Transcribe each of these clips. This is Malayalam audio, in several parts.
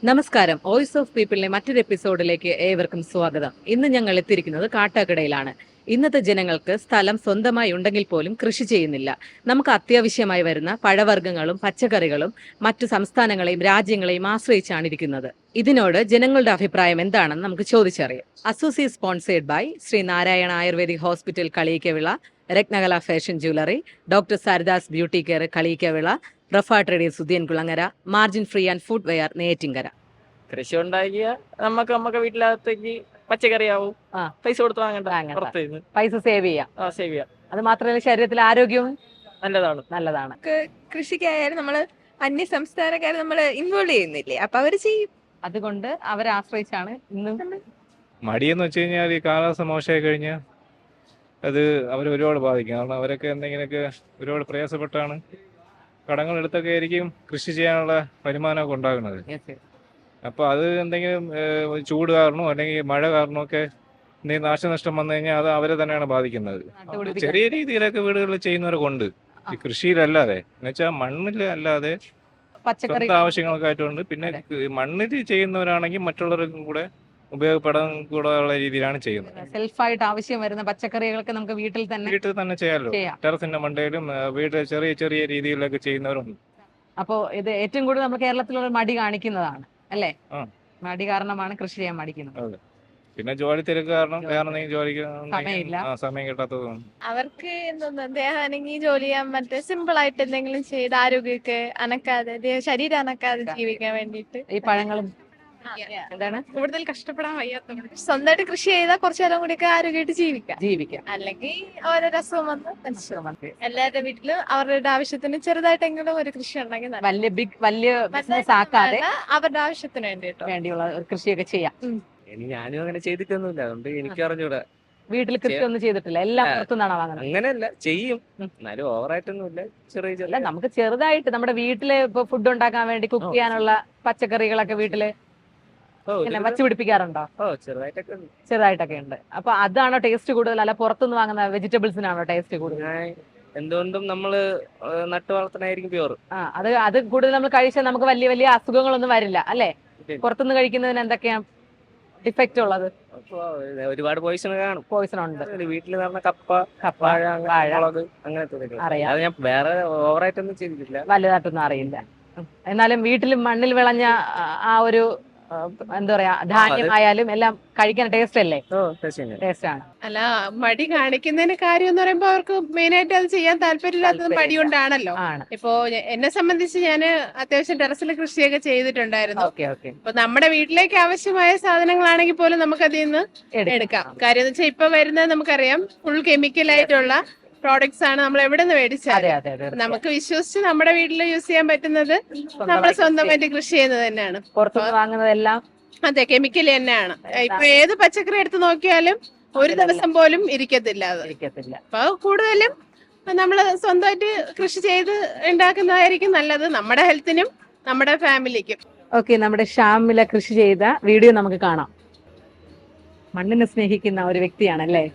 നമസ്കാരം. വോയിസ് ഓഫ് പീപ്പിളിലെ മറ്റൊരു എപ്പിസോഡിലേക്ക് ഏവർക്കും സ്വാഗതം. ഇന്ന് ഞങ്ങൾ എത്തിയിരിക്കുന്നത് കാട്ടാക്കടയിലാണ്. ഇന്നത്തെ ജനങ്ങൾക്ക് സ്ഥലം സ്വന്തമായി ഉണ്ടെങ്കിൽ പോലും കൃഷി ചെയ്യുന്നില്ല. നമുക്ക് അത്യാവശ്യമായി വരുന്ന പഴവർഗ്ഗങ്ങളും പച്ചക്കറികളും മറ്റു സംസ്ഥാനങ്ങളെയും രാജ്യങ്ങളെയും ആശ്രയിച്ചാണ് ഇരിക്കുന്നത്. ഇതിനോട് ജനങ്ങളുടെ അഭിപ്രായം എന്താണെന്ന് നമുക്ക് ചോദിച്ചറിയാം. Associate sponsored by Shri Narayana ayurvedic hospital Kaliyikkavila, Ratnakala fashion jewellery, doctor Saridas beauty care Kaliyikkavila, Rafa traders Sudhiyan Kulangara, margin free and food ware Neyyattinkara. കൃഷി ഉണ്ടാക്കിയ നമുക്ക് വീട്ടിലകത്തേക്ക് പച്ചക്കറിയാവും, പൈസ കൊടുത്ത് വാങ്ങണ്ട, പൈസ സേവ് ചെയ്യാം. സേവ് ചെയ്യാം. അത് മാത്രമല്ല ശരീരത്തിൽ ആരോഗ്യവും നല്ലതാണ്. കൃഷിക്കായാലും നമ്മള് അന്യ സംസ്ഥാനക്കാരെ നമ്മള് ഇൻവോൾവ് ചെയ്യുന്നില്ലേ, അപ്പൊ അവര് ചെയ്യും. അതുകൊണ്ട് അവരെ ആശ്രയിച്ചാണ് ഇന്നും. മടിയെന്ന് വെച്ച് കഴിഞ്ഞാൽ ഈ കാലാവസ്ഥ മോശമായി കഴിഞ്ഞാൽ അത് അവർ ഒരുപാട് ബാധിക്കും. കാരണം അവരൊക്കെ എന്തെങ്കിലുമൊക്കെ ഒരുപാട് പ്രയാസപ്പെട്ടാണ് കടങ്ങൾ എടുത്തൊക്കെ ആയിരിക്കും കൃഷി ചെയ്യാനുള്ള വരുമാനമൊക്കെ ഉണ്ടാകുന്നത്. അപ്പോൾ അത് എന്തെങ്കിലും ചൂട് കാരണമോ അല്ലെങ്കിൽ മഴ കാരണമോ ഒക്കെ എന്തെങ്കിലും നാശനഷ്ടം വന്നു കഴിഞ്ഞാൽ അത് അവരെ തന്നെയാണ് ബാധിക്കുന്നത്. ചെറിയ രീതിയിലൊക്കെ വീടുകളിൽ ചെയ്യുന്നവരൊക്കെ ഉണ്ട്, ഈ കൃഷിയിലല്ലാതെ എന്നുവെച്ചാൽ മണ്ണിൽ അല്ലാതെ സ്വന്തം ആവശ്യങ്ങൾക്കായിട്ടുണ്ട്. പിന്നെ മണ്ണിൽ ചെയ്യുന്നവരാണെങ്കിൽ മറ്റുള്ളവർക്കും കൂടെ ഉപയോഗപ്പെടാൻ കൂടെയുള്ള രീതിയിലാണ് ചെയ്യുന്നത്. സെൽഫായിട്ട് ആവശ്യം വരുന്ന പച്ചക്കറികളൊക്കെ നമുക്ക് വീട്ടിൽ തന്നെ ചെയ്യാമല്ലോ. ടെറസിന്റെ മണ്ടയിലും വീട്ടിൽ ചെറിയ ചെറിയ രീതിയിലൊക്കെ ചെയ്യുന്നവരുണ്ട്. അപ്പോ ഇത് ഏറ്റവും കൂടുതൽ നമ്മൾ കേരളത്തിലുള്ള മടി കാണിക്കുന്നതാണ് അല്ലേ? മടി കാരണമാണ് കൃഷി ചെയ്യാൻ മടിക്കുന്നത്. പിന്നെ ജോലി തിരക്ക് കാരണം വേറെ ജോലിക്ക് സമയം കിട്ടാത്തതുകൊണ്ട് അവർക്ക് ദേഹാണെങ്കിൽ ജോലി ചെയ്യാൻ മറ്റേ സിമ്പിൾ ആയിട്ട് എന്തെങ്കിലും ചെയ്ത് ആരോഗ്യമൊക്കെ അനക്കാതെ ശരീരം അനക്കാതെ ജീവിക്കാൻ വേണ്ടിട്ട് ഈ പഴങ്ങളും എന്താണ് കൂടുതൽ കഷ്ടപ്പെടാൻ വയ്യാത്ത സ്വന്തമായിട്ട് കൃഷി ചെയ്താൽ കുറച്ചു കാലം കൂടിയൊക്കെ ആരോഗ്യമായിട്ട് ജീവിക്കാം. അല്ലെങ്കിൽ ഓരോ രസവും വന്ന് എല്ലാവരുടെ വീട്ടിലും അവരുടെ ആവശ്യത്തിന് ചെറുതായിട്ടെങ്കിലും ഒരു കൃഷി ഉണ്ടെങ്കിൽ വലിയ ബിസിനസ് ആക്കാതെ അവരുടെ ആവശ്യത്തിന് വേണ്ടിയുള്ള കൃഷിയൊക്കെ ചെയ്യാം. ഞാനും അങ്ങനെ ചെയ്തിട്ടൊന്നുമില്ല, അതുകൊണ്ട് എനിക്ക് അറിഞ്ഞൂടാ. വീട്ടിൽ കൃഷി ഒന്നും ചെയ്തിട്ടില്ല, എല്ലാം പുറത്തുനിന്നാണ് വാങ്ങുന്നത്? അങ്ങനെയല്ല, ചെയ്യും, എന്നാലും ഓവറായിട്ടൊന്നുമില്ല. ചെറിയ നമുക്ക് ചെറുതായിട്ട് നമ്മുടെ വീട്ടില് ഇപ്പൊ ഫുഡ് ഉണ്ടാക്കാൻ വേണ്ടി കുക്ക് ചെയ്യാനുള്ള പച്ചക്കറികളൊക്കെ വീട്ടില് വച്ചു പിടിപ്പിക്കാറുണ്ടോ? ചെറുതായിട്ടൊക്കെ ഉണ്ട്. അപ്പൊ അതാണോ ടേസ്റ്റ് കൂടുതൽ, അല്ല പുറത്തുനിന്ന് വാങ്ങുന്ന വെജിറ്റബിൾസിനാണോ ടേസ്റ്റ് കൂടുതൽ? എന്തുകൊണ്ടും നമ്മള് നട്ടു വളർത്തണായിരിക്കും പ്യൂർ. അത് കൂടുതൽ നമ്മൾ കഴിച്ചാൽ നമുക്ക് വലിയ വലിയ അസുഖങ്ങളൊന്നും വരില്ല അല്ലെ? പുറത്തുനിന്ന് കഴിക്കുന്നതിന് എന്തൊക്കെയാ ഡിഫക്റ്റ് ഉള്ളത്? ഒരുപാട് പോയിസൺ ഉണ്ട്. വീട്ടിൽ നടന്ന കപ്പ, വാഴ, അങ്ങനത്തെ അറിയാം. ഞാൻ വേറെ ഓവറായിട്ടൊന്നും ചെയ്തിട്ടില്ല, വലുതായിട്ടൊന്നും അറിയില്ല. എന്നാലും വീട്ടിൽ മണ്ണിൽ വിളഞ്ഞ ആ ഒരു എന്താ പറയാ ധാന്യമായാലും എല്ലാം കഴിക്കാൻ ടേസ്റ്റ് അല്ലേ? ടേസ്റ്റ് ആണ്. അല്ല, മടി കാണിക്കുന്നതിന് കാര്യം എന്ന് പറയുമ്പോ അവർക്ക് മെയിൻ ആയിട്ട് അത് ചെയ്യാൻ താല്പര്യമില്ലാത്തത് മടി കൊണ്ടാണല്ലോ. ഇപ്പോ എന്നെ സംബന്ധിച്ച് ഞാൻ അത്യാവശ്യം ടെറസിൽ കൃഷിയൊക്കെ ചെയ്തിട്ടുണ്ടായിരുന്നു. ഇപ്പൊ നമ്മുടെ വീട്ടിലേക്ക് ആവശ്യമായ സാധനങ്ങളാണെങ്കിൽ പോലും നമുക്ക് അതിൽ നിന്ന് എടുക്കാം. കാര്യം എന്ന് വെച്ചാൽ ഇപ്പൊ വരുന്നത് നമുക്കറിയാം, ഫുൾ കെമിക്കലായിട്ടുള്ള പ്രോഡക്ട്സ് ആണ് നമ്മൾ എവിടെ നിന്ന് മേടിച്ചാൽ. നമുക്ക് വിശ്വസിച്ച് നമ്മുടെ വീട്ടിൽ യൂസ് ചെയ്യാൻ പറ്റുന്നത് നമ്മൾ സ്വന്തമായിട്ട് കൃഷി ചെയ്യുന്നത് തന്നെയാണ്. വാങ്ങുന്നതെല്ലാം അതെ, കെമിക്കൽ തന്നെയാണ്. ഇപ്പൊ ഏത് പച്ചക്കറി എടുത്ത് നോക്കിയാലും ഒരു ദിവസം പോലും ഇരിക്കത്തില്ല. അപ്പൊ കൂടുതലും നമ്മള് സ്വന്തമായിട്ട് കൃഷി ചെയ്ത് ഉണ്ടാക്കുന്നതായിരിക്കും നല്ലത്, നമ്മുടെ ഹെൽത്തിനും നമ്മുടെ ഫാമിലിക്കും. ഓക്കെ, നമ്മുടെ ഷാമില കൃഷി ചെയ്ത വീഡിയോ നമുക്ക് കാണാം. മണ്ണിനെ സ്നേഹിക്കുന്ന ഒരു വ്യക്തിയാണല്ലേ?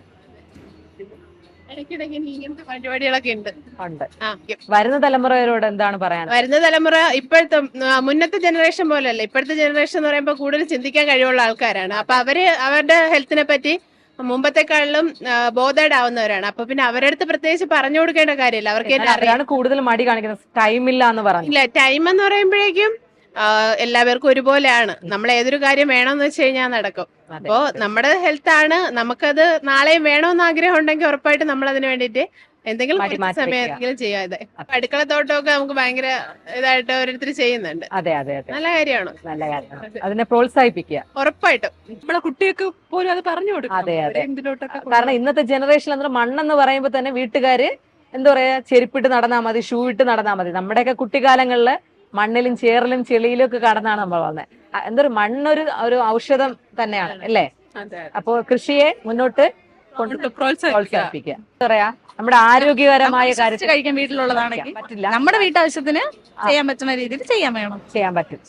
ഇങ്ങനത്തെ പരിപാടികളൊക്കെ ഉണ്ട്. വരുന്ന തലമുറയോട് എന്താണ് പറയാൻ? വരുന്ന തലമുറ ഇപ്പോഴത്തെ മുന്നത്തെ ജനറേഷൻ പോലെയല്ല. ഇപ്പോഴത്തെ ജനറേഷൻ എന്ന് പറയുമ്പോൾ കൂടുതൽ ചിന്തിക്കാൻ കഴിവുള്ള ആൾക്കാരാണ്. അപ്പൊ അവര് അവരുടെ ഹെൽത്തിനെ പറ്റി മുമ്പത്തെക്കാളിലും ബോധേഡ് ആവുന്നവരാണ്. അപ്പൊ പിന്നെ അവരുടെ അടുത്ത് പ്രത്യേകിച്ച് പറഞ്ഞു കൊടുക്കേണ്ട കാര്യമില്ല, അവർക്ക് കൂടുതൽ മടി കാണിക്കുന്നത്. ടൈമില്ല എന്ന് പറഞ്ഞില്ല. ടൈം എന്ന് പറയുമ്പോഴേക്കും എല്ലാവർക്കും ഒരുപോലെയാണ്. നമ്മൾ ഏതൊരു കാര്യം വേണമെന്ന് വെച്ച് കഴിഞ്ഞാൽ നടക്കും. അപ്പോ നമ്മുടെ ഹെൽത്ത് ആണ്, നമുക്കത് നാളെയും വേണമെന്ന് ആഗ്രഹം ഉണ്ടെങ്കിൽ ഉറപ്പായിട്ട് നമ്മൾ അതിന് വേണ്ടിട്ട് എന്തെങ്കിലും സമയത്തെങ്കിലും ചെയ്യാതെ. അടുക്കള തോട്ടമൊക്കെ നമുക്ക് ഭയങ്കര ഇതായിട്ട് ഓരോരുത്തർ ചെയ്യുന്നുണ്ട്. നല്ല കാര്യമാണ്, നല്ല കാര്യമാണ്. അതിനെ പ്രോത്സാഹിപ്പിക്കുക ഉറപ്പായിട്ടും. നമ്മളെ കുട്ടികൾക്ക് പോലും അത് പറഞ്ഞു കൊടുക്കും. കാരണം ഇന്നത്തെ ജനറേഷൻ മണ്ണെന്ന് പറയുമ്പോ തന്നെ വീട്ടുകാര് എന്താ പറയാ, ചെരുപ്പിട്ട് നടന്നാ മതി, ഷൂ ഇട്ട് നടന്നാ മതി. നമ്മുടെയൊക്കെ കുട്ടിക്കാലങ്ങളില് മണ്ണിലും ചേറിലും ചെളിയിലും ഒക്കെ കടന്നാണ് നമ്മൾ വന്നത്. എന്തൊരു മണ്ണൊരു ഔഷധം തന്നെയാണ് അല്ലേ? അപ്പോ കൃഷിയെ മുന്നോട്ട് പ്രോത്സാഹിപ്പിക്കുക. എന്താ പറയാ, നമ്മുടെ ആരോഗ്യകരമായ കാര്യത്തിൽ കഴിക്കാൻ വീട്ടിലുള്ളതാണെങ്കിൽ പറ്റില്ല, നമ്മുടെ വീട്ടാവശ്യത്തിന് ചെയ്യാൻ പറ്റുന്ന രീതിയിൽ ചെയ്യാൻ പറ്റും.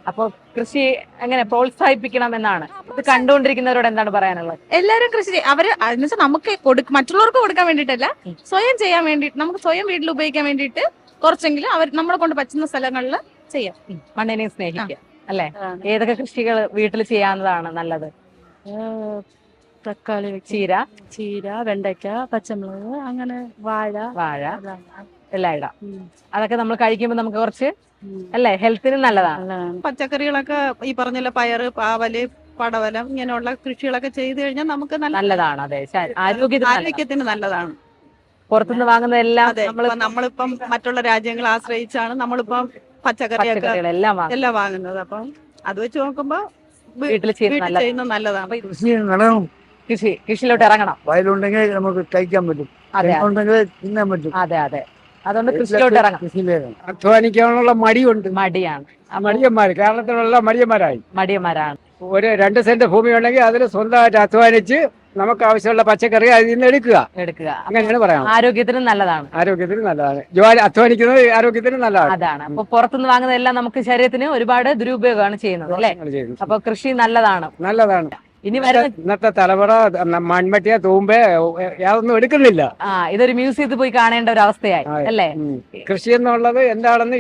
അപ്പൊ കൃഷി എങ്ങനെ പ്രോത്സാഹിപ്പിക്കണം എന്നാണ് ഇത് കണ്ടുകൊണ്ടിരിക്കുന്നവരോട് എന്താണ് പറയാനുള്ളത്? എല്ലാവരും കൃഷി അവര് എന്നുവെച്ചാൽ നമുക്ക് മറ്റുള്ളവർക്ക് കൊടുക്കാൻ വേണ്ടിയിട്ടല്ല, സ്വയം ചെയ്യാൻ വേണ്ടിയിട്ട്, നമുക്ക് സ്വയം വീട്ടിൽ ഉപയോഗിക്കാൻ വേണ്ടിയിട്ട് കുറച്ചെങ്കിലും അവർ നമ്മളെ കൊണ്ട് പറ്റുന്ന സ്ഥലങ്ങളിൽ ചെയ്യാം. മണ്ണിനെ സ്നേഹിക്കുക. അല്ലെ? ഏതൊക്കെ കൃഷികൾ വീട്ടിൽ ചെയ്യാവുന്നതാണ് നല്ലത്? തക്കാളി, ചീര, വെണ്ടയ്ക്ക, പച്ചമുളക്, അങ്ങനെ വാഴ എല്ലാം ഇടാം. അതൊക്കെ നമ്മൾ കഴിക്കുമ്പോൾ നമുക്ക് കുറച്ച് അല്ലെ ഹെൽത്തിന് നല്ലതാണ്. പച്ചക്കറികളൊക്കെ ഈ പറഞ്ഞ പയറ്, പാവല്, പടവലം ഇങ്ങനെയുള്ള കൃഷികളൊക്കെ ചെയ്തു കഴിഞ്ഞാൽ നമുക്ക് നല്ലതാണ്. അതെ, ആരോഗ്യത്തിന് നല്ലതാണ്. പുറത്തുനിന്ന് വാങ്ങുന്നതെല്ലാം നമ്മളിപ്പം മറ്റുള്ള രാജ്യങ്ങളെ ആശ്രയിച്ചാണ് നമ്മളിപ്പം പച്ചക്കറിയൊക്കെ എല്ലാം വാങ്ങുന്നത്. അപ്പം അത് വെച്ച് നോക്കുമ്പോ വീട്ടിൽ ചെയ്യുന്നത് നല്ലതാണ്. കൃഷിയിലോട്ട് ഇറങ്ങണം. വയലുണ്ടെങ്കിൽ നമുക്ക് കഴിക്കാൻ പറ്റും, തിന്നാൻ പറ്റും. അതെ, അതുകൊണ്ട് കൃഷിയിലോട്ട് ഇറങ്ങണം. അധ്വാനിക്കാനുള്ള മടിയുണ്ട്. മടിയാണ്. മടിയന്മാർ കേരളത്തിലുള്ള മടിയന്മാരാണ്. ഒരു 2 സെന്റ് ഭൂമി ഉണ്ടെങ്കിൽ അതിൽ സ്വന്തമായിട്ട് അധ്വാനിച്ച് നമുക്ക് ആവശ്യമുള്ള പച്ചക്കറി അതിൽ നിന്ന് എടുക്കുക. അങ്ങനെയാണ് പറയാം. ആരോഗ്യത്തിന് നല്ലതാണ്. അധ്വാനിക്കുന്നത് ആരോഗ്യത്തിന് നല്ലതാണ്. അതാണ്. അപ്പൊ പുറത്തുനിന്ന് വാങ്ങുന്നതെല്ലാം നമുക്ക് ശരീരത്തിന് ഒരുപാട് ദുരുപയോഗമാണ് ചെയ്യുന്നത് അല്ലെ? അപ്പൊ കൃഷി നല്ലതാണ്. ഇനി ഇന്നത്തെ തലമുറ മൺമട്ടിയ തൂമ്പ യാതൊന്നും എടുക്കുന്നില്ല. ഇതൊരു മ്യൂസിയത്തിൽ പോയി കാണേണ്ട ഒരു അവസ്ഥയായി അല്ലേ? കൃഷി എന്നുള്ളത് എന്താണെന്ന്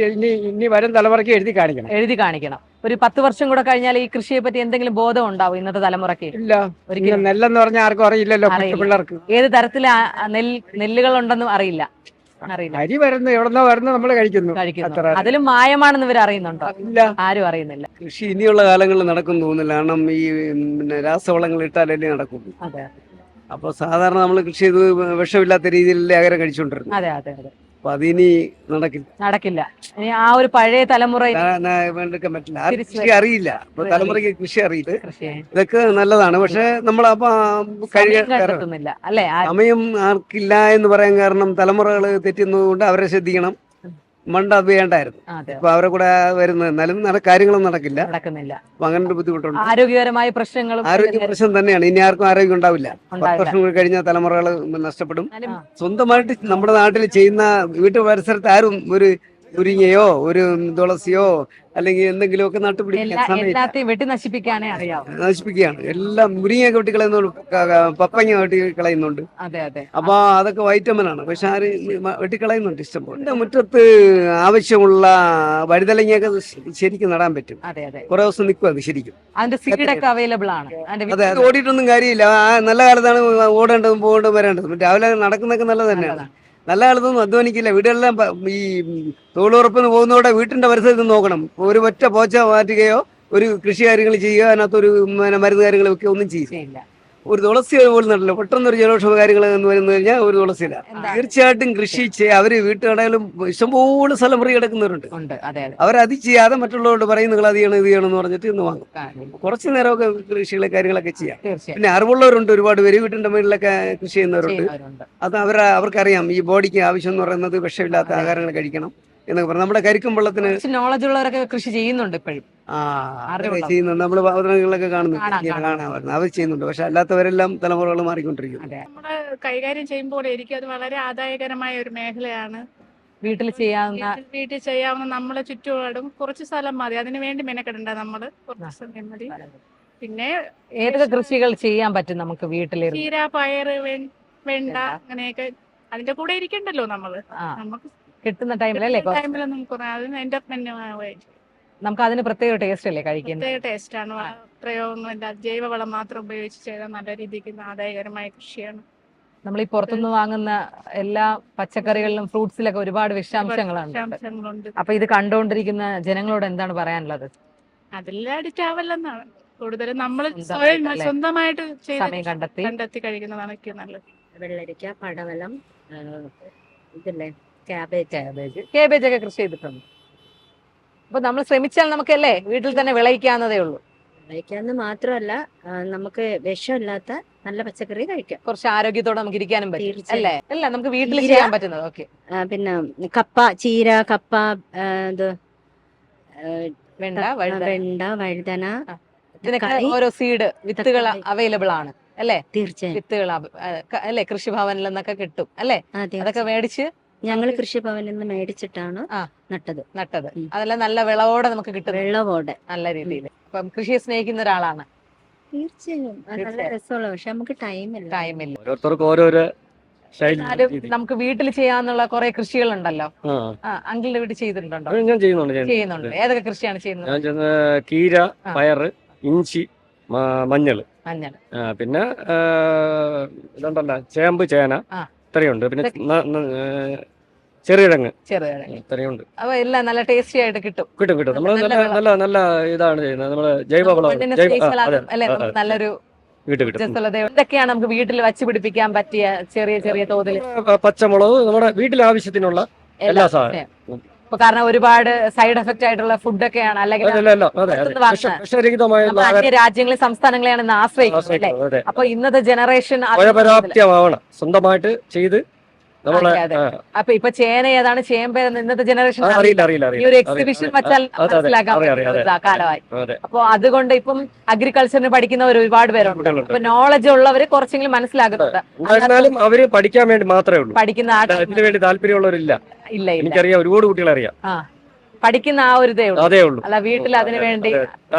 ഇനി വരും തലമുറയ്ക്ക് എഴുതി കാണിക്കണം. ഒരു 10 വർഷം കൂടെ കഴിഞ്ഞാൽ ഈ കൃഷിയെ പറ്റി എന്തെങ്കിലും ബോധം ഉണ്ടാവും ഇന്നത്തെ തലമുറയ്ക്ക്? ഇല്ല. ഒരിക്കലും നെല്ലെന്ന് പറഞ്ഞാൽ ആർക്കും അറിയില്ലല്ലോ. പിള്ളേർക്ക് ഏത് തരത്തിലെ നെല്ലുകൾ ഉണ്ടെന്നും അറിയില്ല. അരി വരുന്നു, എവിടെന്നോ വരുന്നു, നമ്മൾ കഴിക്കുന്നു. അതിലും മായമാണെന്ന് ഇവർ അറിയുന്നുണ്ടോ? ഇല്ല, ആരും അറിയുന്നില്ല. കൃഷി ഇനിയുള്ള കാലങ്ങളിൽ നടക്കും തോന്നുന്നില്ല. കാരണം ഈ രാസവളങ്ങൾ ഇട്ടാലല്ലേ നടക്കും. അപ്പൊ സാധാരണ നമ്മൾ കൃഷി ചെയ്ത് വിഷമില്ലാത്ത രീതിയിലല്ലേ ആഹാരം കഴിച്ചുകൊണ്ടിരുന്നു. അപ്പൊ അതിനി നടക്കില്ല. ഇനി ആ ഒരു പഴയ തലമുറ വേണ്ടൊക്കെ പറ്റില്ല. കൃഷി അറിയില്ല. അപ്പൊ തലമുറയ്ക്ക് കൃഷി അറിയില്ല. ഇതൊക്കെ നല്ലതാണ്. പക്ഷെ നമ്മൾ അപ്പൊ സമയം ആർക്കില്ല എന്ന് പറയാൻ കാരണം തലമുറകൾ തെറ്റുന്നത് കൊണ്ട് അവരെ ശ്രദ്ധിക്കണം. മണ്ട അത് വേണ്ടായിരുന്നു. ഇപ്പൊ അവരെ കൂടെ വരുന്നത് എന്നാലും കാര്യങ്ങളൊന്നും നടക്കുന്നില്ല. അപ്പൊ അങ്ങനെ ഒരു ബുദ്ധിമുട്ടുണ്ട്. ആരോഗ്യപരമായ ആരോഗ്യ പ്രശ്നം തന്നെയാണ്. ഇനി ആർക്കും ആരോഗ്യം ഉണ്ടാവില്ല. 10 വർഷം കൂടി കഴിഞ്ഞാൽ തലമുറകൾ നഷ്ടപ്പെടും. സ്വന്തമായിട്ട് നമ്മുടെ നാട്ടിൽ ചെയ്യുന്ന വീട്ടു പരിസരത്ത് ആരും ഒരു മുരിങ്ങയോ ഒരു തുളസിയോ അല്ലെങ്കിൽ എന്തെങ്കിലുമൊക്കെ വെട്ടി നശിപ്പിക്കുകയാണ്. എല്ലാം മുരിങ്ങയൊക്കെ വെട്ടി കളയുന്നുണ്ട്, പപ്പങ്ങ വെട്ടി കളയുന്നുണ്ട്. അപ്പൊ അതൊക്കെ വൈറ്റമിൻ ആണ്. പക്ഷെ ആര് വെട്ടിക്കളയുന്നുണ്ട് ഇഷ്ടംപോലെ. എന്റെ മുറ്റത്ത് ആവശ്യമുള്ള വഴുതലങ്ങയൊക്കെ ശരിക്കും നടാൻ പറ്റും. കുറെ ദിവസം നിൽക്കും അത് ശരിക്കും. അതെ, ഓടിയിട്ടൊന്നും കാര്യമില്ല. നല്ല കാലത്താണ് ഓടേണ്ടതും പോകേണ്ടതും വരേണ്ടതും. രാവിലെ നടക്കുന്നതൊക്കെ നല്ലത് തന്നെയാണ്. നല്ല കാലത്തൊന്നും അധ്വാനിക്കില്ല. വീടെല്ലാം ഈ തൊഴിലുറപ്പിന് പോകുന്നതോടെ വീട്ടിന്റെ പരിസരത്ത് നോക്കണം. ഒരു ഒറ്റ പോച്ച മാറ്റുകയോ ഒരു കൃഷി കാര്യങ്ങൾ ചെയ്യുക, അതിനകത്തൊരു മരുന്ന് കാര്യങ്ങൾ വെക്കുകയോ ഒന്നും ചെയ്യില്ല. ഒരു തുളസി പോലും നടല്ല. പെട്ടെന്ന് ഒരു ജലദോഷ കാര്യങ്ങൾ എന്ന് വരുന്നു കഴിഞ്ഞാൽ ഒരു തുളസിയില്ല. തീർച്ചയായിട്ടും കൃഷി അവര് വീട്ടുകടയിലും ഇഷ്ടംപോലെ സ്ഥലം ഫ്രീ കിടക്കുന്നവരുണ്ട്. അവരത് ചെയ്യാതെ മറ്റുള്ളവരോട് പറയും നിങ്ങൾ അത് ചെയ്യണം ഇത് ചെയ്യണം എന്ന് പറഞ്ഞിട്ട് ഇന്ന് വാങ്ങും. കുറച്ചു നേരമൊക്കെ കൃഷികളെ കാര്യങ്ങളൊക്കെ ചെയ്യാം. പിന്നെ അറിവുള്ളവരുണ്ട് ഒരുപാട് പേര്. വീട്ടിന്റെ മേളിലൊക്കെ കൃഷി ചെയ്യുന്നവരുണ്ട്. അത് അവർക്കറിയാം ഈ ബോഡിക്ക് ആവശ്യം എന്ന് പറയുന്നത് വിഷമില്ലാത്ത ആഹാരങ്ങൾ കഴിക്കണം എന്നൊക്കെ പറഞ്ഞു. നമ്മുടെ കരിക്കും വെള്ളത്തിന് നോളജ് ഉള്ളവരൊക്കെ കൃഷി ചെയ്യുന്നുണ്ട് ഇപ്പോഴും. ചെയ്യുന്നുണ്ട്. നമ്മള് അവതരണങ്ങളൊക്കെ കാണാമായിരുന്നു. അവർ ചെയ്യുന്നുണ്ട്. പക്ഷെ അല്ലാത്തവരെല്ലാം തലമുറകൾ മാറിക്കൊണ്ടിരിക്കും. നമ്മള് കൈകാര്യം ചെയ്യുമ്പോൾ എനിക്ക് അത് വളരെ ആദായകരമായ ഒരു മേഖലയാണ്. വീട്ടിൽ ചെയ്യാവുന്ന നമ്മളെ ചുറ്റുപാടും കുറച്ച് സ്ഥലം മതി. അതിനു വേണ്ടി മെനക്കെടണ്ട. നമ്മള് കുറച്ച് സമയം മതി. പിന്നെ ഏതൊക്കെ കൃഷികൾ ചെയ്യാൻ പറ്റും നമുക്ക് വീട്ടിൽ? ചീര, പയറ്, വെണ്ട അങ്ങനെയൊക്കെ അതിന്റെ കൂടെ ഇരിക്കണ്ടല്ലോ നമ്മള്. നമുക്ക് കിട്ടുന്ന ടൈമിലല്ലേ നമുക്ക് അതിന് പ്രത്യേക ടേസ്റ്റ് അല്ലേ കഴിക്കുന്നത്? പ്രത്യേക ടേസ്റ്റ് ആണ്. പ്രയോഗങ്ങളില്ല, ജൈവവളം മാത്രം ഉപയോഗിച്ച് ചെയ്താൽ നല്ല രീതിക്ക് ആദായകരമായ കൃഷിയാണ്. നമ്മൾ ഈ പുറത്തുനിന്ന് വാങ്ങുന്ന എല്ലാ പച്ചക്കറികളിലും ഫ്രൂട്ട്സിലൊക്കെ ഒരുപാട് വിഷാംശങ്ങളുണ്ട്. അപ്പൊ ഇത് കണ്ടുകൊണ്ടിരിക്കുന്ന ജനങ്ങളോട് എന്താണ് പറയാനുള്ളത്? അതിൽ അഡിക്റ്റ് ആവല്ലെന്നാണ്. കൂടുതലും നമ്മൾ സ്വന്തമായിട്ട് കണ്ടെത്തി കഴിക്കുന്നതാണ് നല്ലത്. വെള്ളരിക്ക, പടവലം, ഇതല്ലേ കേബേജ് ഒക്കെ കൃഷി ചെയ്തിട്ടുണ്ട്. അപ്പൊ നമ്മൾ ശ്രമിച്ചാൽ നമുക്കല്ലേ വീട്ടിൽ തന്നെ വിളയിക്കാവുന്നതേ ഉള്ളൂ. വിളയിക്കാന്ന് മാത്രമല്ല, നമുക്ക് വിഷമില്ലാത്ത നല്ല പച്ചക്കറി കഴിക്കാം. കുറച്ച് ആരോഗ്യത്തോടെ നമുക്ക് ഇരിക്കാനും പറ്റും അല്ലേ? അല്ല, നമുക്ക് വീട്ടിൽ ചെയ്യാൻ പറ്റുന്നത്. ഓക്കെ. പിന്നെ കപ്പ, ചീര, കപ്പ, വെണ്ട, വഴുതന, ഇതിനൊക്കെ ഓരോ സീഡ് വിത്തുകൾ അവൈലബിൾ ആണ് അല്ലേ? തീർച്ചയായും വിത്തുകൾ അല്ലെ കൃഷിഭവനിൽ നിന്നൊക്കെ കിട്ടും അല്ലേ? അതൊക്കെ മേടിച്ച് ഞങ്ങൾ കൃഷിഭവനിൽ നിന്ന് മേടിച്ചിട്ടാണ് നട്ടത്. അതെല്ലാം നല്ല വിളവോടെ നമുക്ക് കിട്ടും. വിളവോടെ നല്ല രീതിയിൽ. അപ്പം കൃഷിയെ സ്നേഹിക്കുന്ന ഒരാളാണ്. തീർച്ചയായും നല്ല രസമുള്ള. പക്ഷെ നമുക്ക് ടൈമില്ല. ഓരോരുത്തർക്കും ഓരോരോ എന്നാലും നമുക്ക് വീട്ടിൽ ചെയ്യാന്നുള്ള കുറെ കൃഷികളുണ്ടല്ലോ. അങ്കിളിന്റെ വീട്ടിൽ ചെയ്തിട്ടുണ്ടോ? ഞാൻ ചെയ്യുന്നുണ്ട്. ഏതൊക്കെ കൃഷിയാണ് ചെയ്യുന്നത്? ഞാൻ കീര, പയറ്, ഇഞ്ചി, മഞ്ഞള്, പിന്നെ ഇതുണ്ടല്ലോ ചേമ്പ്, ചേന, ഇത്രയുണ്ട്. പിന്നെ ചെറുകിഴങ്ങ് ഇത്രയുണ്ട്. അപ്പൊ എല്ലാം നല്ല ടേസ്റ്റി ആയിട്ട് കിട്ടും. നമ്മൾ നല്ല നല്ല ഇതാണ് ചെയ്യുന്നത്. നമ്മള് ജൈവവളം നല്ലൊരു ഇതൊക്കെയാണ് നമുക്ക് വീട്ടിൽ വച്ച് പിടിപ്പിക്കാൻ പറ്റിയ ചെറിയ ചെറിയ തോതിൽ. പച്ചമുളക് നമ്മുടെ വീട്ടിലെ ആവശ്യത്തിനുള്ള എല്ലാ സാധനവും. ഇപ്പൊ കാരണം ഒരുപാട് സൈഡ് എഫക്റ്റ് ആയിട്ടുള്ള ഫുഡൊക്കെയാണ് അല്ലെങ്കിൽ രാജ്യങ്ങളെ സംസ്ഥാനങ്ങളെയാണ് ഇന്ന് ആശ്രയിക്കുന്നത്. അപ്പൊ ഇന്നത്തെ ജനറേഷൻ സ്വന്തമായിട്ട് ചെയ്ത് അപ്പൊ ഇപ്പൊ ചേന ഏതാണ് ചേമ്പ് ഇന്നത്തെ ജനറേഷൻ ഈ ഒരു എക്സിബിഷൻ വെച്ചാൽ കാലമായി. അപ്പൊ അതുകൊണ്ട് ഇപ്പം അഗ്രികൾച്ചറിന് പഠിക്കുന്നവർ ഒരുപാട് പേരുണ്ട്. അപ്പൊ നോളജ് ഉള്ളവര് കുറച്ചെങ്കിലും മനസ്സിലാക്കുന്നുണ്ട്. അവര് പഠിക്കാൻ വേണ്ടി മാത്രമേ ഉള്ളൂ. പഠിക്കുന്ന അതിന് വേണ്ടി താല്പര്യമുള്ളവരില്ല. ഇല്ല, എനിക്കറിയാം, ഒരുപാട് കുട്ടികളെ അറിയാം. പഠിക്കുന്ന ആ ഒരു അതേ ഉള്ളൂ. അല്ല വീട്ടിൽ അതിനു വേണ്ടി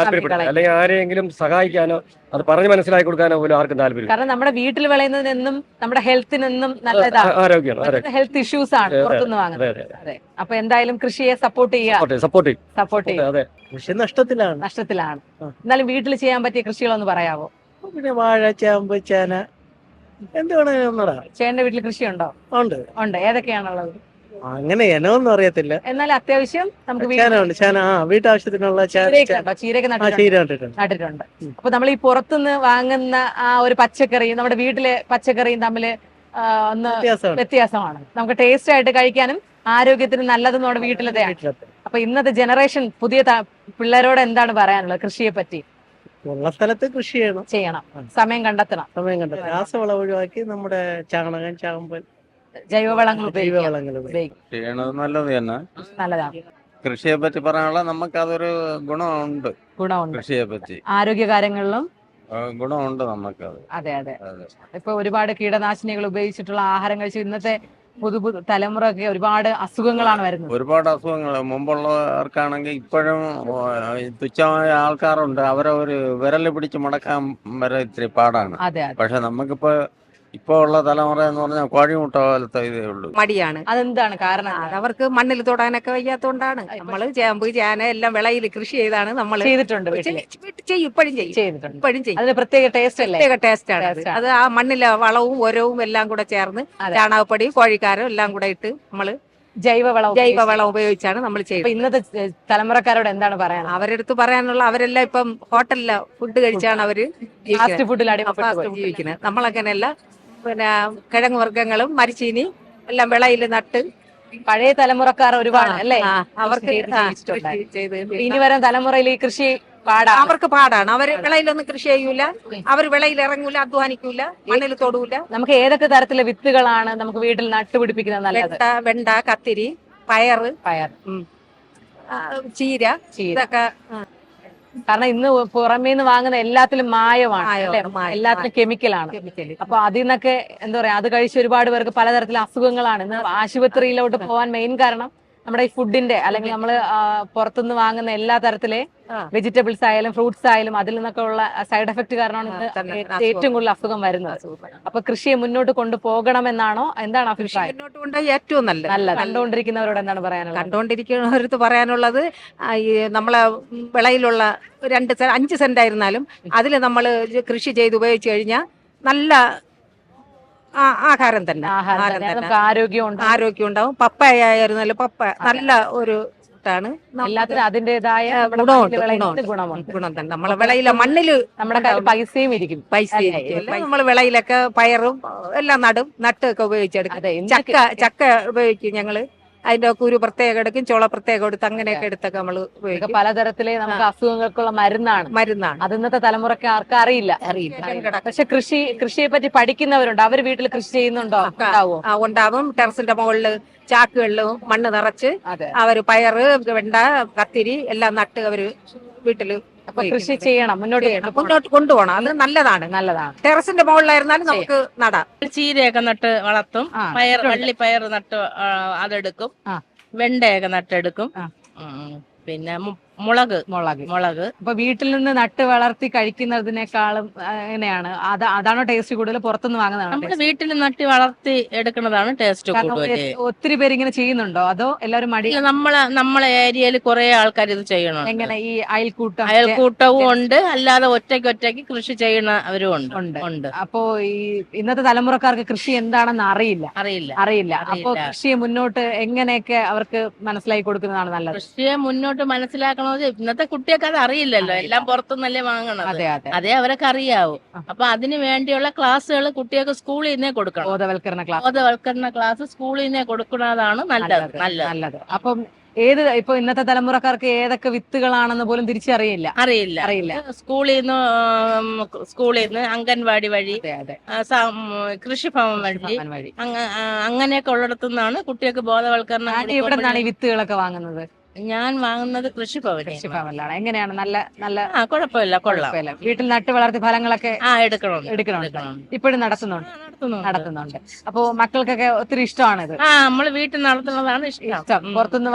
അല്ലെങ്കിൽ ആരെങ്കിലും സഹായിക്കാനോ അത് പറഞ്ഞ് മനസ്സിലാക്കി കൊടുക്കാനോ പോലും ആർക്കും താല്പര്യം. കാരണം നമ്മുടെ വീട്ടിൽ വിളയുന്നതിനെന്നും നമ്മുടെ ഹെൽത്തിനെന്നും നല്ലതാണ്. ആരോഗ്യമാണ്, ഹെൽത്ത് ഇഷ്യൂസ് ആണ് പുറത്തുനിന്ന് വാങ്ങുന്നത്. അതെ. അപ്പൊ എന്തായാലും കൃഷിയെ സപ്പോർട്ട് ചെയ്യുക. കൃഷി നഷ്ടത്തിലാണ്. എന്നാലും വീട്ടിൽ ചെയ്യാൻ പറ്റിയ കൃഷികളൊന്ന് പറയാവോ? പിന്നെ വാഴ, ചേമ്പ്, ചേന, എന്താണ് ചേട്ടന്റെ വീട്ടിൽ കൃഷിയുണ്ടോ? ഉണ്ട്. ഏതൊക്കെയാണുള്ളത്? അങ്ങനെ ഇനമൊന്നും അറിയത്തില്ല. എന്നാൽ അത്യാവശ്യം നമുക്ക് വീട്ടാവശ്യത്തിനുള്ള ചീരയൊക്കെ നട്ടിട്ടുണ്ട്. അപ്പൊ നമ്മൾ ഈ പുറത്തുനിന്ന് വാങ്ങുന്ന ആ ഒരു പച്ചക്കറിയും നമ്മുടെ വീട്ടിലെ പച്ചക്കറിയും തമ്മില് ഒന്ന് വ്യത്യാസമാണ്. നമുക്ക് ടേസ്റ്റ് ആയിട്ട് കഴിക്കാനും ആരോഗ്യത്തിന് നല്ലതും നമ്മുടെ വീട്ടിലത്തെയാണ്. അപ്പൊ ഇന്നത്തെ ജനറേഷൻ പുതിയ പിള്ളേരോട് എന്താണ് പറയാനുള്ളത് കൃഷിയെ പറ്റി? ഉള്ള സ്ഥലത്ത് കൃഷി ചെയ്യണം. സമയം കണ്ടെത്തണം. രാസവളം ഒഴിവാക്കി നമ്മുടെ ചാണകം, ചാമ്പൽ, ജൈവവളങ്ങൾ ചെയ്യണത് നല്ലത് തന്നെ. നല്ലതാണ്. കൃഷിയെ പറ്റി പറയാനുള്ള നമുക്ക് അതൊരു ഗുണമുണ്ട്. കൃഷിയെ പറ്റി ആരോഗ്യ കാര്യങ്ങളിലും ഗുണമുണ്ട് നമുക്കത്. അതെ. ഇപ്പൊ ഒരുപാട് കീടനാശിനികൾ ഉപയോഗിച്ചിട്ടുള്ള ആഹാരം കഴിച്ച് ഇന്നത്തെ പുതു തലമുറയൊക്കെ ഒരുപാട് അസുഖങ്ങളാണ് വരുന്നത്. ഒരുപാട് അസുഖങ്ങൾ മുമ്പുള്ളവർക്കാണെങ്കിൽ ഇപ്പോഴും തുച്ഛമായ ആൾക്കാരുണ്ട്. അവരെ ഒരു വിരല് പിടിച്ച് മുടക്കാൻ വരെ ഇത്തിരി പാടാണ്. പക്ഷെ നമുക്കിപ്പോ ഇപ്പൊ ഉള്ള തലമുറ എന്ന് പറഞ്ഞാൽ കോഴിമുട്ട പോലത്തെ ഇതേ ഉള്ളൂ. മടിയാണ്. അതെന്താണ് കാരണം? അവർക്ക് മണ്ണിൽ തൊടാനൊക്കെ വയ്യാത്തോണ്ടാണ്. നമ്മള് ചേമ്പ്, ചേന എല്ലാം വിളയിൽ കൃഷി ചെയ്താണ് നമ്മൾ ചെയ്തിട്ടുണ്ട്. ഇപ്പോഴും ചെയ്യും. അതിന് പ്രത്യേക ടേസ്റ്റ് ആണ്. അത് ആ മണ്ണിലെ വളവും ഒരവും എല്ലാം കൂടെ ചേർന്ന് ചാണകപ്പൊടിയും കോഴിക്കാരും എല്ലാം കൂടെ ഇട്ട് നമ്മള് ജൈവവളം ഉപയോഗിച്ചാണ് നമ്മൾ ചെയ്യുന്നത്. ഇന്നത്തെ തലമുറക്കാരോട് എന്താണ് പറയാൻ? അവരെടുത്ത് പറയാനുള്ള അവരെല്ലാം ഇപ്പം ഹോട്ടലിലെ ഫുഡ് കഴിച്ചാണ് അവര് ഫാസ്റ്റ് ഫുഡിൽ ജീവിക്കുന്നത്. നമ്മളങ്ങനെയല്ല. പിന്നെ കിഴങ്ങ് വർഗ്ഗങ്ങളും മരിച്ചീനി എല്ലാം വിളയിൽ നട്ട് പഴയ തലമുറക്കാർ ഒരുപാട് അല്ലേ അവർക്ക് ഇനി വരും തലമുറയിൽ ഈ കൃഷി അവർക്ക് പാടാണ്. അവര് വിളയിലൊന്നും കൃഷി ചെയ്യൂല, അവർ വിളയിൽ ഇറങ്ങൂല, അധ്വാനിക്കൂല, മണ്ണിൽ തൊടൂല. നമുക്ക് ഏതൊക്കെ തരത്തിലെ വിത്തുകളാണ് നമുക്ക് വീട്ടിൽ നട്ടുപിടിപ്പിക്കുന്നത് നല്ലത്? വെണ്ട, കത്തിരി, പയർ, ചീര, ഇതൊക്കെ. കാരണം ഇന്ന് പുറമേ നിന്ന് വാങ്ങുന്ന എല്ലാത്തിലും മായമാണ്, എല്ലാത്തിലും കെമിക്കലാണ്. അപ്പൊ അതിൽ നിന്നൊക്കെ എന്താ പറയാ, അത് കഴിച്ച് ഒരുപാട് പേർക്ക് പലതരത്തിലെ അസുഖങ്ങളാണ്. ഇന്ന് ആശുപത്രിയിലോട്ട് പോകാൻ മെയിൻ കാരണം നമ്മുടെ ഈ ഫുഡിന്റെ അല്ലെങ്കിൽ നമ്മൾ പുറത്തുനിന്ന് വാങ്ങുന്ന എല്ലാ തരത്തിലെ വെജിറ്റബിൾസ് ആയാലും ഫ്രൂട്ട്സ് ആയാലും അതിൽ നിന്നൊക്കെ ഉള്ള സൈഡ് എഫക്ട് കാരണമാണ് ഏറ്റവും കൂടുതൽ അസുഖം വരുന്നത്. അപ്പൊ കൃഷിയെ മുന്നോട്ട് കൊണ്ടുപോകണമെന്നാണോ, എന്താണ് അഭിപ്രായം? മുന്നോട്ട് കൊണ്ടുപോയി ഏറ്റവും നല്ലത്. കണ്ടുകൊണ്ടിരിക്കുന്നവരോട് എന്താണ് പറയാനുള്ളത്? കണ്ടുകൊണ്ടിരിക്കുന്നവർക്ക് പറയാനുള്ളത്, നമ്മളെ വിളയിലുള്ള 5 സെന്റ് ആയിരുന്നാലും അതിൽ നമ്മൾ കൃഷി ചെയ്ത് ഉപയോഗിച്ചു കഴിഞ്ഞാൽ നല്ല ആഹാരം തന്നെ. ആരോഗ്യം ഉണ്ടാവും. പപ്പായ ആയിരുന്നാലും നല്ല ഒരു ഇതാണ്. എല്ലാത്തിനും അതിന്റേതായ ഗുണം തന്നെ. നമ്മളെ വിളയിലെ മണ്ണില് നമ്മുടെ കയ്യിൽ പൈസയും ഇരിക്കും. നമ്മള് വിളയിലൊക്കെ പയറും എല്ലാം നട്ടൊക്കെ ഉപയോഗിച്ചെടുക്കും. ചക്ക ഉപയോഗിക്കും ഞങ്ങള്. അതിന്റെ കുരു പ്രത്യേകം എടുക്കും, ചോള പ്രത്യേകം എടുത്ത് അങ്ങനെയൊക്കെ എടുത്തൊക്കെ നമ്മൾ ഉപയോഗിക്കും. പലതരത്തിലെ നമുക്ക് അസുഖങ്ങൾക്കുള്ള മരുന്നാണ്. അത് ഇന്നത്തെ തലമുറക്ക് ആർക്കും അറിയില്ല. പക്ഷെ കൃഷിയെ പറ്റി പഠിക്കുന്നവരുണ്ട്. അവർ വീട്ടിൽ കൃഷി ചെയ്യുന്നുണ്ടോ? ഉണ്ടാവും. ടെറസിന്റെ മുകളില് ചാക്കുകളിലും മണ്ണ് നിറച്ച് അവര് പയറ്, വെണ്ട, കത്തിരി എല്ലാം നട്ട് അവര് വീട്ടില് കൃഷി ചെയ്യണം, മുന്നോട്ട് കൊണ്ടുപോകണം. അത് നല്ലതാണ്. ടെറസിന്റെ മുകളിലായിരുന്നാലും നമുക്ക് നടാം. ചീരയൊക്കെ നട്ട് വളർത്തും. വള്ളിപ്പയർ നട്ട് അതെടുക്കും. വെണ്ടയൊക്കെ നട്ടെടുക്കും. പിന്നെ മുളക് അപ്പൊ വീട്ടിൽ നിന്ന് നട്ട് വളർത്തി കഴിക്കുന്നതിനേക്കാളും എങ്ങനെയാണ് അതാണോ ടേസ്റ്റ് കൂടുതൽ പുറത്തുനിന്ന് വാങ്ങുന്നതാണ് വീട്ടിൽ നട്ട് വളർത്തി എടുക്കുന്നതാണ് ടേസ്റ്റ് ഒത്തിരി പേര് ഇങ്ങനെ ചെയ്യുന്നുണ്ടോ അതോ എല്ലാവരും മടി നമ്മളെ ഏരിയയിൽ കുറെ ആൾക്കാർ ഇത് ചെയ്യണം. എങ്ങനെ ഈ അയൽക്കൂട്ടം അയൽക്കൂട്ടവും ഉണ്ട്, അല്ലാതെ ഒറ്റയ്ക്ക് കൃഷി ചെയ്യുന്നവരും ഉണ്ട്. അപ്പോ ഈ ഇന്നത്തെ തലമുറക്കാർക്ക് കൃഷി എന്താണെന്ന് അറിയില്ല. അപ്പോ കൃഷിയെ മുന്നോട്ട് എങ്ങനെയൊക്കെ അവർക്ക് മനസ്സിലാക്കി കൊടുക്കുന്നതാണ് നല്ലത്? കൃഷിയെ മുന്നോട്ട് മനസ്സിലാക്കണമെന്ന് ഇന്നത്തെ കുട്ടികൾക്ക് അത് അറിയില്ലല്ലോ, എല്ലാം പുറത്തുനിന്നല്ലേ വാങ്ങണത്. അതേ അവരൊക്കെ അറിയാവൂ. അപ്പൊ അതിനു വേണ്ടിയുള്ള ക്ലാസ്സുകൾ കുട്ടികൾക്ക് സ്കൂളിൽ നിന്നേ കൊടുക്കണം. ബോധവൽക്കരണ ക്ലാസ് സ്കൂളിൽ നിന്നേ കൊടുക്കുന്നതാണ് നല്ലത്. അപ്പം ഇപ്പൊ ഇന്നത്തെ തലമുറക്കാർക്ക് ഏതൊക്കെ വിത്തുകളാണെന്ന് പോലും അറിയില്ല. സ്കൂളിൽ നിന്ന് അംഗൻവാടി വഴി, കൃഷിഭവൻ വഴി അങ്ങനെയൊക്കെ ഉള്ളിടത്തുനിന്നാണ് കുട്ടികൾക്ക് ബോധവൽക്കരണം. ഇവിടെ നിന്നാണ് ഈ വിത്തുകളൊക്കെ വാങ്ങുന്നത്? ഞാൻ വാങ്ങുന്നത് കൃഷിഭവനിലാണ്. എങ്ങനെയാണ്? നല്ല കുഴപ്പമില്ല, കൊള്ളാം. വീട്ടിൽ നട്ട് വളർത്തി ഫലങ്ങളൊക്കെ എടുക്കണം. ഇപ്പോഴും നടത്തുന്നുണ്ട്. അപ്പൊ മക്കൾക്കൊക്കെ ഒത്തിരി ഇഷ്ടമാണ് ഇത്. നമ്മള് വീട്ടിൽ നടത്തുന്നതാണ് ഇഷ്ടം. പുറത്തുനിന്ന്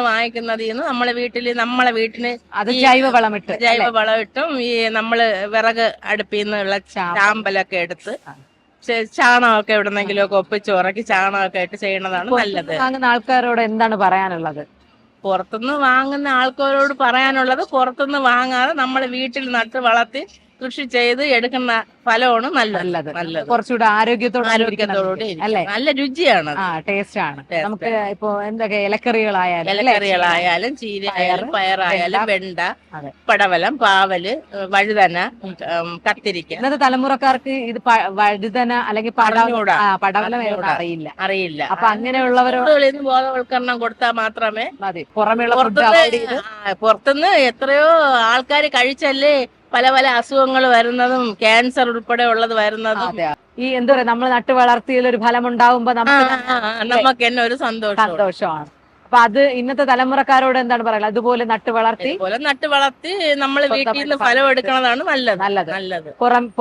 വാങ്ങിക്കുന്നതിൽ നമ്മളെ വീട്ടിന് അത് ജൈവവളമിട്ടും ഈ നമ്മള് വിറക് അടുപ്പിൽ നിന്നുള്ള ചാമ്പലൊക്കെ എടുത്ത് ചാണകമൊക്കെ എവിടെന്നെങ്കിലും ഒക്കെ ഒപ്പിച്ച് ഉറക്കി ചാണകമൊക്കെ ഇട്ട് ചെയ്യണതാണ് നല്ലത്. വാങ്ങുന്ന ആൾക്കാരോട് എന്താണ് പറയാനുള്ളത്? പുറത്തുനിന്ന് വാങ്ങുന്ന ആൾക്കാരോട് പറയാനുള്ളത് പുറത്തുനിന്ന് വാങ്ങാതെ നമ്മള് വീട്ടിൽ നട്ട് വളർത്തി കൃഷി ചെയ്ത് എടുക്കുന്ന ഫലമാണ് നല്ലത്. കുറച്ചുകൂടെ ആരോഗ്യത്തോടെ അല്ലേ? നല്ല രുചിയാണ്, ടേസ്റ്റ് ആണ്. നമുക്ക് ഇപ്പൊ എന്തൊക്കെ ഇലക്കറികളായാലും ചീരയായാലും പയറായാലും വെണ്ട, പടവലം, പാവല്, വഴുതന, കത്തിരിക്ക. ഇന്നത്തെ തലമുറക്കാർക്ക് ഇത് വഴുതന അല്ലെങ്കിൽ പടവലം അറിയില്ല. അപ്പൊ അങ്ങനെയുള്ളവരോട് ബോധവൽക്കരണം കൊടുത്താൽ മാത്രമേ മതി. പുറത്തുനിന്ന് എത്രയോ ആൾക്കാർ കഴിച്ചല്ലേ പല അസുഖങ്ങൾ വരുന്നതും, ക്യാൻസർ ഉൾപ്പെടെ ഉള്ളത് വരുന്നതും. ഈ എന്താ പറയാ, നമ്മൾ നട്ട് വളർത്തിയതിൽ ഒരു ഫലം ഉണ്ടാവുമ്പോ നമുക്ക് തന്നെ ഒരു സന്തോഷമാണ്. അപ്പൊ അത് ഇന്നത്തെ തലമുറക്കാരോട് എന്താണ് പറയുന്നത്? അതുപോലെ നട്ട് വളർത്തി നമ്മൾ വീട്ടിൽ നിന്ന് ഫലം എടുക്കുന്നതാണ് നല്ലത്.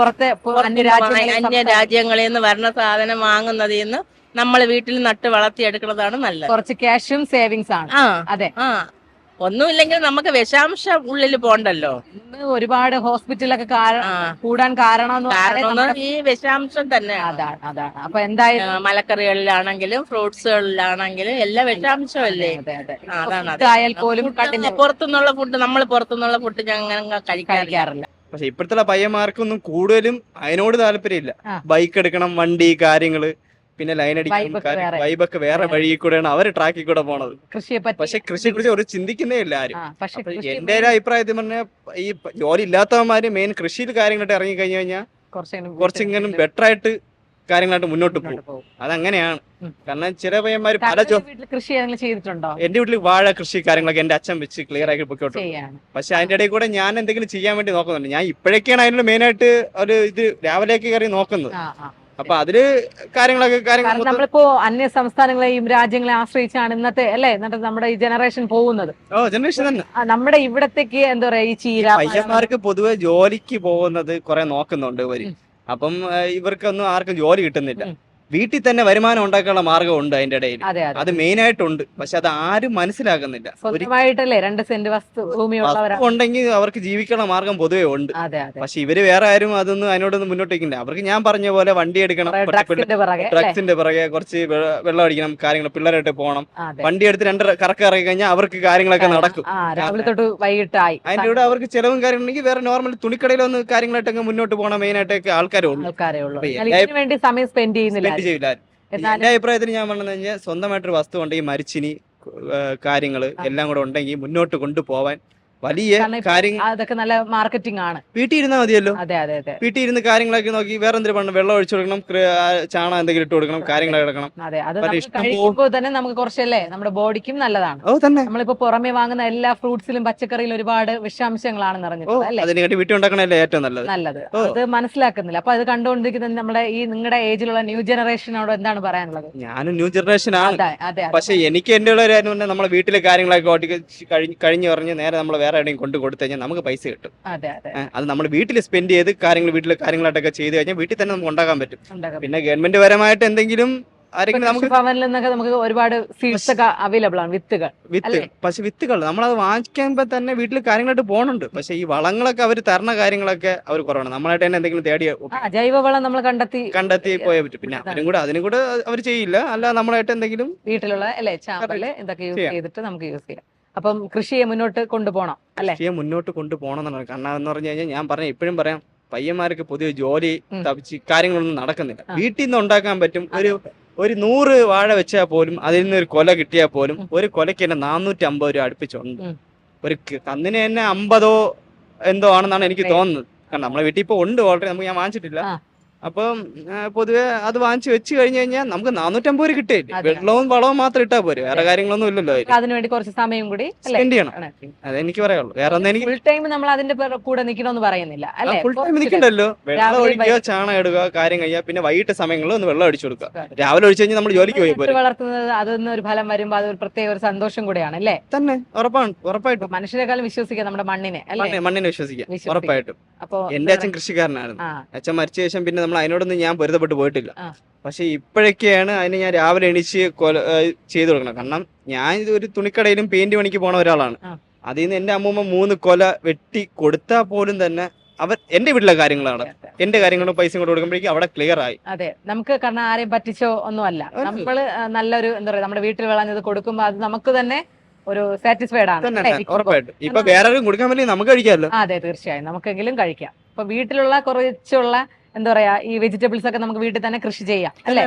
പുറത്തെ അന്യ രാജ്യങ്ങളിൽ നിന്ന് വരുന്ന സാധനം വാങ്ങുന്നതിൽ നിന്ന് നമ്മൾ വീട്ടിൽ നട്ട് വളർത്തി എടുക്കുന്നതാണ് നല്ലത്. കുറച്ച് ക്യാഷും സേവിങ്സ് ആണ്. അതെ, ഒന്നുമില്ലെങ്കിൽ നമുക്ക് വിഷാംശം ഉള്ളിൽ പോണ്ടല്ലോ. ഒരുപാട് ഹോസ്പിറ്റലൊക്കെ കൂടാൻ കാരണം ഈ വിഷാംശം തന്നെ. അതാണ്. അപ്പൊ എന്തായാലും മലക്കറികളിലാണെങ്കിലും ഫ്രൂട്ട്സുകളിലാണെങ്കിലും എല്ലാം വിഷാംശമല്ലേ. പുറത്തുനിന്നുള്ള ഫുഡ് ഞങ്ങൾ കഴിക്കാറില്ല. പക്ഷെ ഇപ്പോഴത്തെ പയ്യന്മാർക്കൊന്നും കൂടുതലും അതിനോട് താല്പര്യമില്ല. ബൈക്ക് എടുക്കണം, വണ്ടി കാര്യങ്ങള്, പിന്നെ ലൈൻ അടിക്കണം, വൈബൊക്കെ വേറെ വഴി കൂടെയാണ് അവര് ട്രാക്കിൽ കൂടെ പോണത്. പക്ഷെ കൃഷിയെ കുറിച്ച് ഒരു ചിന്തിക്കുന്നേ ഇല്ല ആരും. എന്റെ ഒരു അഭിപ്രായത്തിൽ പറഞ്ഞാൽ ഈ ജോലി ഇല്ലാത്തവന്മാര് മെയിൻ കൃഷിയിൽ കാര്യങ്ങളായിട്ട് ഇറങ്ങി കഴിഞ്ഞു കഴിഞ്ഞാൽ കുറച്ചെങ്കിലും ബെറ്റർ ആയിട്ട് കാര്യങ്ങളായിട്ട് മുന്നോട്ട് പോകും. അതങ്ങനെയാണ്. കാരണം ചില പയ്യന്മാര് കൃഷി ചെയ്തിട്ടുണ്ടോ? എന്റെ വീട്ടിൽ വാഴ കൃഷി കാര്യങ്ങളൊക്കെ എന്റെ അച്ഛൻ വെച്ച് ക്ലിയർ ആക്കി പൊക്കോട്ടെ. പക്ഷെ അതിന്റെ ഇടയിൽ കൂടെ ഞാൻ എന്തെങ്കിലും ചെയ്യാൻ വേണ്ടി നോക്കുന്നുണ്ട്. ഞാൻ ഇപ്പോഴൊക്കെയാണ് അതിനുള്ള മെയിൻ ആയിട്ട് ഒരു ഇത് രാവിലേക്ക് കയറി നോക്കുന്നത്. അപ്പൊ അതില് നമ്മളിപ്പോ അന്യ സംസ്ഥാനങ്ങളെയും രാജ്യങ്ങളെ ആശ്രയിച്ചാണ് ഇന്നത്തെ നമ്മുടെ ഈ ജനറേഷൻ പോകുന്നത്. ജനറേഷൻ തന്നെ നമ്മുടെ ഇവിടത്തേക്ക് എന്താ പറയാ, ഈ ചീര പയ്യന്മാർക്ക് പൊതുവെ ജോലിക്ക് പോകുന്നത് കുറെ നോക്കുന്നുണ്ട് ഇവര്. അപ്പം ഇവർക്കൊന്നും ആർക്കും ജോലി കിട്ടുന്നില്ല. വീട്ടിൽ തന്നെ വരുമാനം ഉണ്ടാക്കാനുള്ള മാർഗമുണ്ട് അതിന്റെ ഇടയിൽ. അത് മെയിൻ ആയിട്ടുണ്ട്. പക്ഷെ അത് ആരും മനസ്സിലാക്കുന്നില്ല. സ്വന്തമായിട്ടല്ലേ 2 സെന്റ് വസ്തു ഉണ്ടെങ്കിൽ അവർക്ക് ജീവിക്കാനുള്ള മാർഗം പൊതുവെ ഉണ്ട്. പക്ഷെ ഇവര് വേറെ ആരും അതൊന്നും അതിനോടൊന്നും മുന്നോട്ട് വയ്ക്കില്ല. അവർക്ക് ഞാൻ പറഞ്ഞ പോലെ വണ്ടി എടുക്കണം, ഡ്രഗ്സിന്റെ പിറകെ കുറച്ച് വെള്ളം അടിക്കണം, കാര്യങ്ങൾ പിള്ളേരായിട്ട് പോകണം. വണ്ടി എടുത്ത് 2 കറക്കം ഇറങ്ങി കഴിഞ്ഞാൽ അവർക്ക് കാര്യങ്ങളൊക്കെ നടക്കും. വൈകിട്ടായി അതിന്റെ കൂടെ അവർക്ക് ചെലവും കാര്യങ്ങളുണ്ടെങ്കിൽ വേറെ നോർമൽ തുണിക്കടയിലൊന്നും കാര്യങ്ങളായിട്ടൊക്കെ മുന്നോട്ട് പോകണം. മെയിൻ ആയിട്ടൊക്കെ ആൾക്കാരുള്ളൂ. സമയം സ്പെൻഡ് ചെയ്യുന്നില്ല. എന്റെ അഭിപ്രായത്തിൽ ഞാൻ പറഞ്ഞത് കഴിഞ്ഞാൽ സ്വന്തമായിട്ടൊരു വസ്തു ഉണ്ടെങ്കിൽ മരിച്ചിനി കാര്യങ്ങള് എല്ലാം കൂടെ ഉണ്ടെങ്കിൽ മുന്നോട്ട് കൊണ്ടുപോവാൻ വലിയ കാര്യങ്ങൾ. അതൊക്കെ നല്ല മാർക്കറ്റിംഗ് ആണ്. വീട്ടിൽ ഇരുന്നാൽ മതിയല്ലോ. വീട്ടിൽ ഇരുന്ന് കാര്യങ്ങളൊക്കെ നോക്കി വേറെ എന്തെങ്കിലും പണം, വെള്ളം ഒഴിച്ചു കൊടുക്കണം, ചാണകം എന്തെങ്കിലും ഇട്ട് കൊടുക്കണം, കാര്യങ്ങൾ കിടക്കണം. തന്നെ നമുക്ക് കുറച്ചല്ലേ നമ്മുടെ ബോഡിക്കും നല്ലതാണ്. നമ്മളിപ്പോ പുറമെ വാങ്ങുന്ന എല്ലാ ഫ്രൂട്ട്സിലും പച്ചക്കറിയിലും ഒരുപാട് വിഷാംശങ്ങളാണ് നിറഞ്ഞിട്ടുള്ളത്. അതിനെക്കാട്ടി വീട്ടിൽ ഉണ്ടാക്കണല്ലേ ഏറ്റവും നല്ലത്. അത് മനസ്സിലാക്കുന്നില്ല. അപ്പൊ അത് കണ്ടുകൊണ്ടിരിക്കുന്ന നമ്മുടെ ഈ നിങ്ങളുടെ ഏജിലുള്ള ന്യൂ ജനറേഷനോട് എന്താണ് പറയാനുള്ളത്? ഞാനും ന്യൂ ജനറേഷൻ ആണ്. പക്ഷെ എനിക്ക് എന്റെ ഉള്ള ഒരു നമ്മളെ വീട്ടിലെ കാര്യങ്ങളൊക്കെ കഴിഞ്ഞു പറഞ്ഞ് നേരെ നമ്മൾ വേറെ എവിടെയും കൊണ്ട് കൊടുത്തു കഴിഞ്ഞാൽ നമുക്ക് പൈസ കിട്ടും. അത് നമ്മൾ വീട്ടിൽ സ്പെൻഡ് ചെയ്ത് വീട്ടിലെ കാര്യങ്ങളായിട്ടൊക്കെ ചെയ്ത് കഴിഞ്ഞാൽ വീട്ടിൽ തന്നെ നമുക്ക് ഉണ്ടാക്കാൻ പറ്റും. പിന്നെ ഗവൺമെന്റ് പരമായിട്ട് എന്തെങ്കിലും ആരെങ്കിലും നമുക്ക് ഭവനിൽ നിന്നൊക്കെ നമുക്ക് ഒരുപാട് സീഡ്സ് ഒക്കെ അവൈലബിൾ ആണ്, വിത്തുകൾ. പക്ഷെ വിത്തുകൾ നമ്മളത് വാങ്ങിക്കുമ്പോ തന്നെ വീട്ടിൽ കാര്യങ്ങളായിട്ട് പോകണുണ്ട്. പക്ഷെ ഈ വളങ്ങളൊക്കെ അവർ തരണ കാര്യങ്ങളൊക്കെ അവർ കുറവാണ്. നമ്മളായിട്ട് തന്നെ എന്തെങ്കിലും തേടി ജൈവവളം നമ്മൾ കണ്ടെത്തി പോയാൽ പറ്റും. പിന്നെ അതിനും കൂടെ അവർ ചെയ്യില്ല. അല്ല നമ്മളായിട്ട് എന്തെങ്കിലും വീട്ടിലുള്ള അല്ലെ ചാമ്പല് ഇതൊക്കെ യൂസ് ചെയ്തിട്ട് നമുക്ക് യൂസ് ചെയ്യാം. അപ്പം കൃഷിയെ മുന്നോട്ട് കൊണ്ടുപോകണം അല്ലെ? കൃഷിയെ മുന്നോട്ട് കൊണ്ടുപോകണം എന്നാണ്. കാരണം എന്ന് പറഞ്ഞു കഴിഞ്ഞാൽ ഞാൻ പറഞ്ഞ ഇപ്പോഴും പറയാം, പയ്യന്മാർക്ക് പുതിയ ജോലി തപ്പിച്ച് കാര്യങ്ങളൊന്നും നടക്കുന്നില്ല. വീട്ടിൽ നിന്ന് ഉണ്ടാക്കാൻ പറ്റും. ഒരു 100 വാഴ വെച്ചാൽ പോലും അതിൽ നിന്ന് ഒരു കൊല കിട്ടിയാൽ പോലും ഒരു കൊലയ്ക്ക് തന്നെ 450 രൂപ അടുപ്പിച്ചുണ്ട്. ഒരു കന്നിന് തന്നെ 50 എന്തോ ആണെന്നാണ് എനിക്ക് തോന്നുന്നത്. കാരണം നമ്മളെ വീട്ടിൽ ഇപ്പൊ ഉണ്ട് ഓൾറെഡി, നമുക്ക് ഞാൻ വാങ്ങിച്ചിട്ടില്ല. അപ്പം പൊതുവെ അത് വാങ്ങിച്ചു വെച്ച് കഴിഞ്ഞു കഴിഞ്ഞാൽ നമുക്ക് 450 രൂപ കിട്ടിയില്ല. വെള്ളവും വളവും മാത്രം ഇട്ടാ പോരെ, വേറെ കാര്യങ്ങളൊന്നും ഇല്ലല്ലോ. അതിനുവേണ്ടി കുറച്ച് സമയം കൂടി സ്പെൻഡ് ചെയ്യണം, അതെനിക്ക് പറയാനുള്ളൂ. വേറെ ഒന്നും എനിക്ക് ഫുൾ ടൈം നമ്മൾ അതിന്റെ കൂടെ നിൽക്കണമെന്ന് പറയുന്നില്ല അല്ലെ? ഫുൾ ടൈം നിൽക്കണ്ടല്ലോ. വെള്ളം ഒഴിക്കുക, ചാണകം ഇടുക, കാര്യം കഴിയുക. പിന്നെ വൈകിട്ട് സമയങ്ങളിൽ ഒന്ന് വെള്ളം ഒഴിച്ചു കൊടുക്കുക. രാവിലെ ഒഴിച്ചു കഴിഞ്ഞാൽ നമ്മൾ ജോലിക്ക് പോയി പോയി വളർത്തുന്നത് അതിൽ ഒരു ഫലം വരുമ്പോ അത് ഒരു പ്രത്യേക ഒരു സന്തോഷം കൂടെയാണ് അല്ലേ? തന്നെ ഉറപ്പായിട്ടും മനുഷ്യരെക്കാളും വിശ്വസിക്കാം നമ്മുടെ മണ്ണിനെ അല്ലേ? മണ്ണിനെ വിശ്വസിക്കാം ഉറപ്പായിട്ടും. അപ്പൊ എന്റെ അച്ഛൻ കൃഷിക്കാരനായിരുന്നു. അച്ഛൻ മരിച്ച ശേഷം പിന്നെ നമ്മൾ അതിനോടൊന്നും ഞാൻ പൊരുത്തപ്പെട്ട് പോയിട്ടില്ല. പക്ഷെ ഇപ്പോഴൊക്കെയാണ് അതിന് ഞാൻ രാവിലെ എണീച്ച് ചെയ്തു കൊടുക്കണം. കാരണം ഞാൻ ഇത് ഒരു തുണിക്കടയിലും പെയിന്റ് പണിക്ക് പോണ ഒരാളാണ്. അതിൽ നിന്ന് എന്റെ അമ്മൂമ്മ 3 കൊല വെട്ടി കൊടുത്താൽ പോലും തന്നെ എന്റെ വീട്ടിലെ കാര്യങ്ങളാണ്. എന്റെ കാര്യങ്ങളും പൈസ കൊണ്ട് കൊടുക്കുമ്പോഴേക്കും അവിടെ ക്ലിയർ ആയി. അതെ, നമുക്ക് കാരണം ആരെയും പറ്റിച്ചോ ഒന്നുമല്ല. നമ്മള് നല്ലൊരു എന്താ പറയാ നമ്മുടെ വീട്ടിൽ വിളഞ്ഞത് കൊടുക്കുമ്പോ അത് നമുക്ക് തന്നെ ഒരു സാറ്റിസ്ഫൈഡ് ആണ്. ഉറപ്പായിട്ടും. ഇപ്പൊ വേറെ കൊടുക്കാൻ വേണ്ടി നമുക്ക് കഴിക്കാമല്ലോ. അതെ, തീർച്ചയായും നമുക്കെങ്കിലും കഴിക്കാം. ഇപ്പൊ വീട്ടിലുള്ള കുറച്ചുള്ള എന്താ പറയാ ഈ വെജിറ്റബിൾസ് ഒക്കെ നമുക്ക് വീട്ടിൽ തന്നെ കൃഷി ചെയ്യാം അല്ലേ?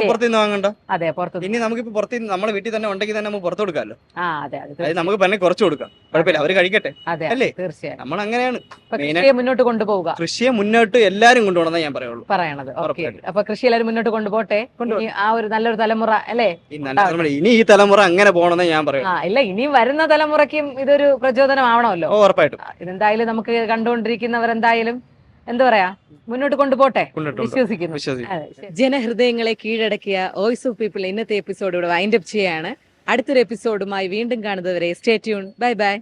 പുറത്തുനിന്ന് വാങ്ങണ്ട. അതെ, പുറത്ത് ഇനി നമുക്കിപ്പോ പുറത്തുനിന്ന് നമ്മളെ വീട്ടിൽ തന്നെ ഉണ്ടെങ്കിൽ തന്നെ നമുക്ക് പുറത്ത് കൊടുക്കാമല്ലോ. അതെ, അതായത് നമുക്ക് തന്നെ കുറച്ച് കൊടുക്കാം, കുഴപ്പമില്ല, അവര് കഴിക്കട്ടെ അല്ലേ? തീർച്ചയായും നമ്മൾ അങ്ങനെയാണ് മുന്നോട്ട് കൊണ്ടുപോവുക. കൃഷിയെ മുന്നോട്ട് എല്ലാരും കൊണ്ടുപോകണം ഞാൻ പറയണത്. അപ്പൊ കൃഷി എല്ലാവരും മുന്നോട്ട് കൊണ്ടുപോട്ടെ. ആ ഒരു നല്ലൊരു തലമുറ അല്ലേ? ഇനി ഈ തലമുറ അങ്ങനെ പോകണമെന്ന് ഞാൻ പറയും. ഇല്ല, ഇനി വരുന്ന തലമുറയ്ക്കും ഇതൊരു പ്രചോദനമാവണമല്ലോ. ഉറപ്പായിട്ടും. ഇതെന്തായാലും നമുക്ക് കണ്ടുകൊണ്ടിരിക്കുന്നവരെന്തായാലും എന്താ പറയാ മുന്നോട്ട് കൊണ്ടുപോട്ടെ വിശ്വസിക്കുന്നു. ജനഹൃദയങ്ങളെ കീഴടക്കിയ വോയിസ് ഓഫ് പീപ്പിൾ ഇന്നത്തെ എപ്പിസോഡ് ഇവിടെ വൈൻഡ് അപ്പ് ചെയ്യാണ്. അടുത്തൊരു എപ്പിസോഡുമായി വീണ്ടും കാണുന്നതുവരെ സ്റ്റേ ട്യൂൺ. Bye bye.